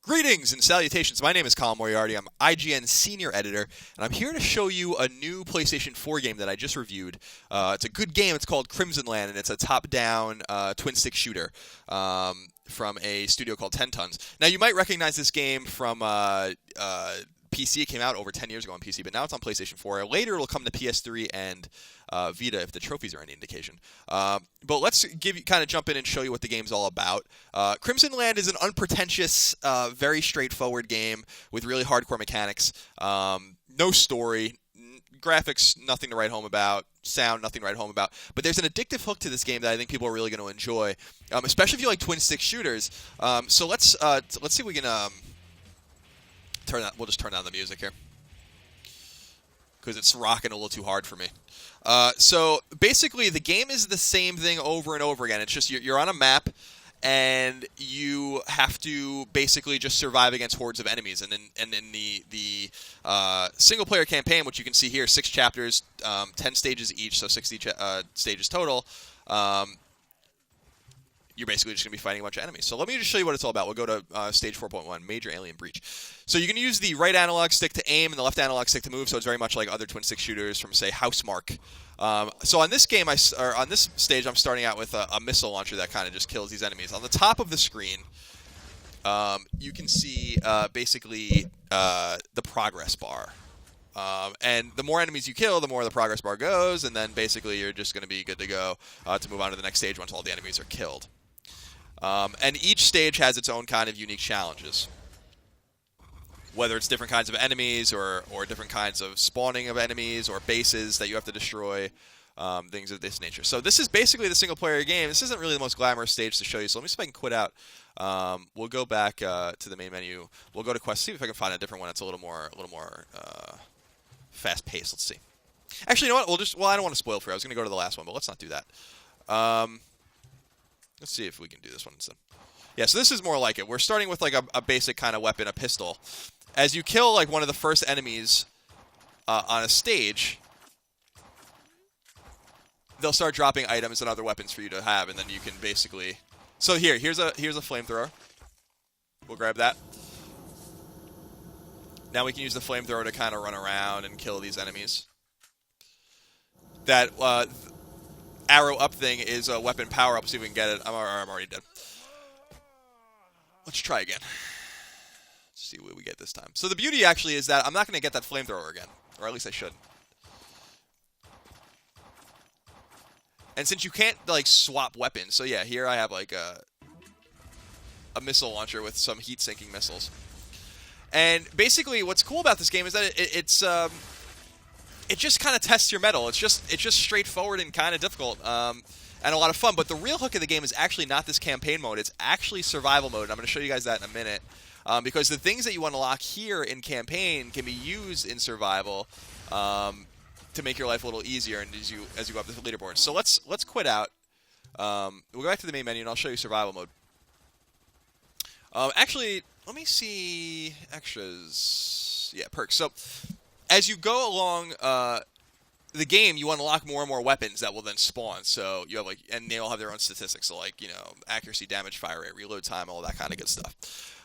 Greetings and salutations. My name is Colin Moriarty. I'm IGN Senior Editor, and I'm here to show you a new PlayStation 4 game that I just reviewed. It's a good game. It's called Crimsonland, and it's a top-down twin-stick shooter from a studio called 10 Tons. Now, you might recognize this game from PC. It came out over 10 years ago on PC, but now it's on PlayStation 4. Later, it'll come to PS3 and Vita if the trophies are any indication. But let's kind of jump in and show you what the game's all about. Crimsonland is an unpretentious, very straightforward game with really hardcore mechanics. No story, graphics, nothing to write home about. Sound, nothing to write home about. But there's an addictive hook to this game that I think people are really going to enjoy, especially if you like twin-stick shooters. So let's see if we can we'll just turn down the music here because it's rocking a little too hard for me. So basically, the game is the same thing over and over again. It's just you're on a map, and you have to basically just survive against hordes of enemies. And in the single-player campaign, which you can see here, 6 chapters, 10 stages each, so 60 stages total. You're basically just going to be fighting a bunch of enemies. So let me just show you what it's all about. We'll go to stage 4.1, Major Alien Breach. So you can use the right analog stick to aim and the left analog stick to move, so it's very much like other twin-stick shooters from, say, Housemarque. So on this game, on this stage, I'm starting out with a missile launcher that kind of just kills these enemies. On the top of the screen, you can see basically the progress bar. And the more enemies you kill, the more the progress bar goes, and then basically you're just going to be good to go to move on to the next stage once all the enemies are killed. And each stage has its own kind of unique challenges, whether it's different kinds of enemies or different kinds of spawning of enemies or bases that you have to destroy, things of this nature. So this is basically the single-player game. This isn't really the most glamorous stage to show you, so let me see if I can quit out. We'll go back to the main menu. We'll go to Quest, see if I can find a different one that's a little more fast-paced. Let's see. Actually, you know what? I don't want to spoil for you. I was going to go to the last one, but let's not do that. Let's see if we can do this one instead. Yeah, so this is more like it. We're starting with like a basic kind of weapon, a pistol. As you kill like one of the first enemies on a stage, they'll start dropping items and other weapons for you to have, and then you can basically. So here's a flamethrower. We'll grab that. Now we can use the flamethrower to kind of run around and kill these enemies. That arrow up thing is a weapon power up. See if we can get it. I'm already dead. Let's try again. Let's see what we get this time. So the beauty actually is that I'm not going to get that flamethrower again, or at least I should. And since you can't like swap weapons, so yeah, here I have like a missile launcher with some heat-sinking missiles. And basically, what's cool about this game is that it just kind of tests your mettle. It's just straightforward and kind of difficult, and a lot of fun. But the real hook of the game is actually not this campaign mode. It's actually survival mode. And I'm going to show you guys that in a minute, because the things that you unlock here in campaign can be used in survival to make your life a little easier and as you go up the leaderboard. So let's quit out. We'll go back to the main menu and I'll show you survival mode. Actually, let me see extras. Yeah, perks. So as you go along the game, you unlock more and more weapons that will then spawn. So you have and they all have their own statistics. So accuracy, damage, fire rate, reload time, all that kind of good stuff.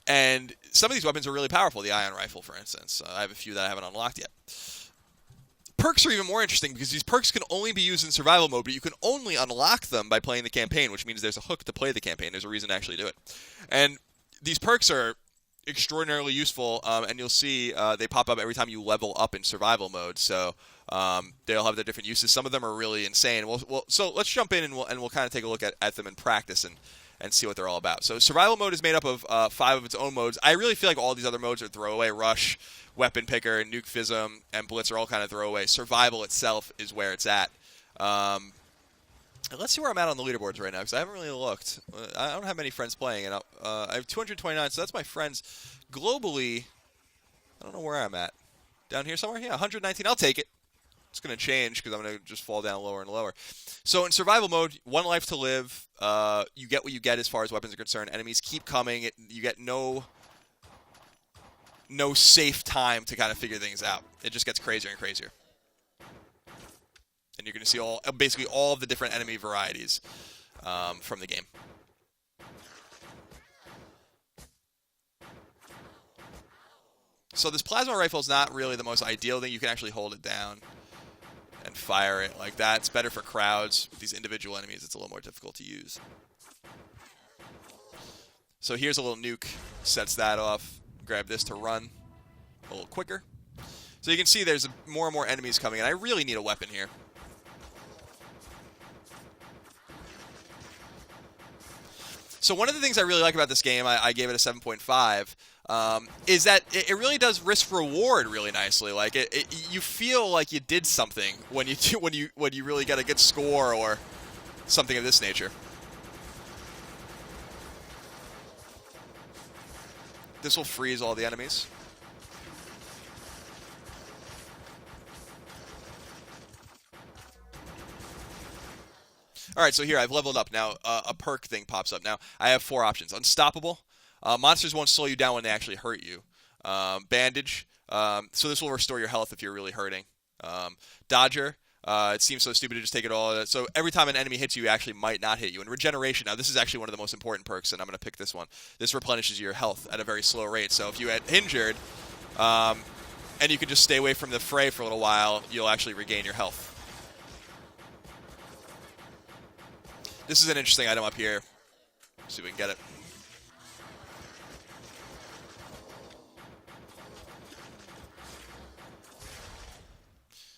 And some of these weapons are really powerful. The ion rifle, for instance. I have a few that I haven't unlocked yet. Perks are even more interesting because these perks can only be used in survival mode, but you can only unlock them by playing the campaign, which means there's a hook to play the campaign. There's a reason to actually do it. And these perks are extraordinarily useful, and you'll see they pop up every time you level up in survival mode. So they'll have their different uses. Some of them are really insane. So let's jump in and we'll kind of take a look at them in practice and see what they're all about. So survival mode is made up of 5 of its own modes. I really feel like all these other modes are throwaway. Rush, Weapon Picker, Nuke Fism, and Blitz are all kind of throwaway. Survival itself is where it's at. And let's see where I'm at on the leaderboards right now, because I haven't really looked. I don't have many friends playing, and I have 229, so that's my friends. Globally, I don't know where I'm at. Down here somewhere? Yeah, 119. I'll take it. It's going to change because I'm going to just fall down lower and lower. So in survival mode, 1 life to live. You get what you get as far as weapons are concerned. Enemies keep coming. You get no safe time to kind of figure things out. It just gets crazier and crazier. And you're going to see basically all of the different enemy varieties from the game. So this plasma rifle is not really the most ideal thing. You can actually hold it down and fire it like that. It's better for crowds. With these individual enemies, it's a little more difficult to use. So here's a little nuke. Sets that off. Grab this to run a little quicker. So you can see there's more and more enemies coming, and I really need a weapon here. So one of the things I really like about this game, I gave it a 7.5, is that it really does risk reward really nicely. Like you feel like you did something when you really get a good score or something of this nature. This will freeze all the enemies. Alright, so here I've leveled up. Now a perk thing pops up. Now I have 4 options. Unstoppable. Monsters won't slow you down when they actually hurt you. Bandage. So this will restore your health if you're really hurting. Dodger. It seems so stupid to just take it all. So every time an enemy hits you, it actually might not hit you. And regeneration. Now this is actually one of the most important perks, and I'm going to pick this one. This replenishes your health at a very slow rate. So if you get injured, and you can just stay away from the fray for a little while, you'll actually regain your health. This is an interesting item up here. Let's see if we can get it.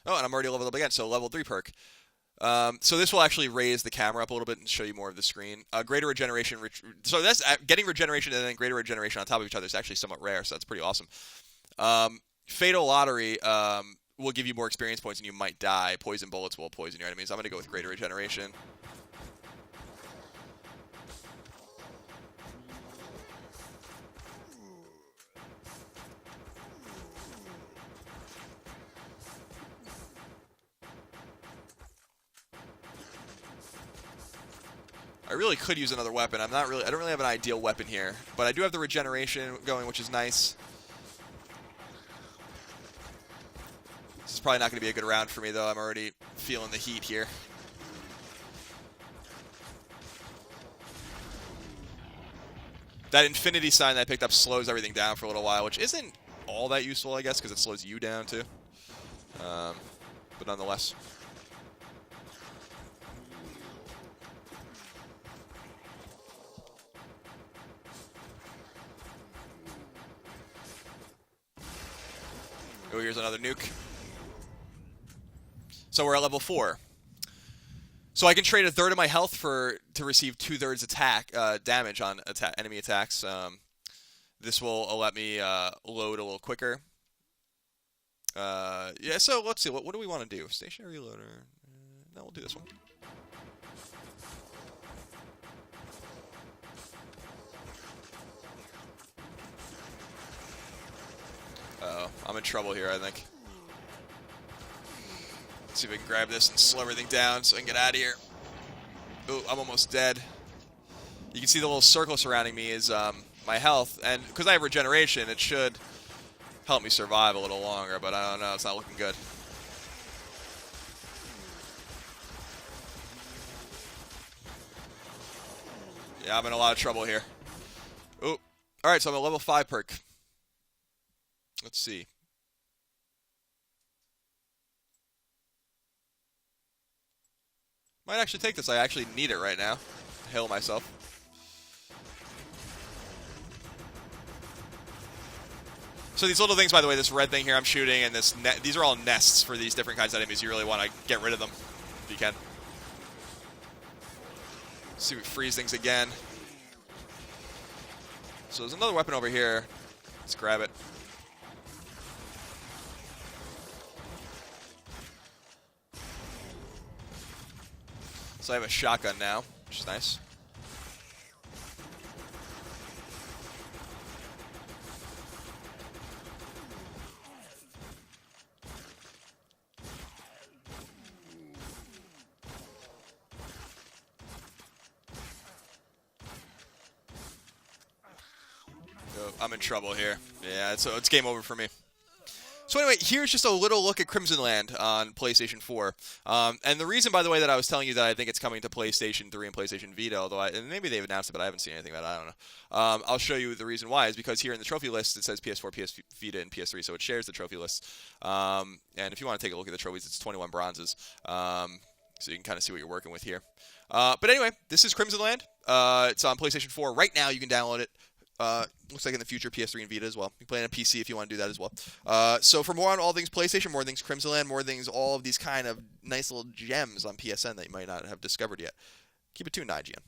Oh, and I'm already leveled up again, so level 3 perk. So this will actually raise the camera up a little bit and show you more of the screen. Greater regeneration. So that's getting regeneration and then greater regeneration on top of each other is actually somewhat rare, so that's pretty awesome. Fatal Lottery will give you more experience points and you might die. Poison bullets will poison your enemies. I'm going to go with greater regeneration. I really could use another weapon. I don't really have an ideal weapon here, but I do have the regeneration going, which is nice. This is probably not going to be a good round for me, though. I'm already feeling the heat here. That infinity sign that I picked up slows everything down for a little while, which isn't all that useful, I guess, because it slows you down, too. But nonetheless. Oh, here's another nuke. So we're at level 4. So I can trade 1/3 of my health to receive 2/3 attack damage on enemy attacks. This will let me load a little quicker. Yeah, so let's see. What do we want to do? Stationary loader. No, we'll do this one. Uh-oh, I'm in trouble here, I think. Let's see if we can grab this and slow everything down so I can get out of here. Ooh, I'm almost dead. You can see the little circle surrounding me is my health, and because I have regeneration, it should help me survive a little longer, but I don't know, it's not looking good. Yeah, I'm in a lot of trouble here. Ooh. Alright, so I'm a level 5 perk. Let's see. Might actually take this. I actually need it right now to heal myself. So these little things, by the way, this red thing here I'm shooting, and these are all nests for these different kinds of enemies. You really want to get rid of them if you can. Let's see if we freeze things again. So there's another weapon over here. Let's grab it. So I have a shotgun now, which is nice. Oh, I'm in trouble here. Yeah, so it's game over for me. So anyway, here's just a little look at Crimsonland on PlayStation 4. And the reason, by the way, that I was telling you that I think it's coming to PlayStation 3 and PlayStation Vita, although and maybe they've announced it, but I haven't seen anything about it, I don't know. I'll show you the reason why, is because here in the trophy list it says PS4, PS Vita, and PS3, so it shares the trophy list. And if you want to take a look at the trophies, it's 21 bronzes. So you can kind of see what you're working with here. But anyway, this is Crimsonland. It's on PlayStation 4 right now. You can download it. Looks like in the future PS3 and Vita as well. You can play it on PC if you want to do that as well. So for more on all things PlayStation, more things Crimsonland, more things, all of these kind of nice little gems on PSN that you might not have discovered yet, keep it tuned to IGN.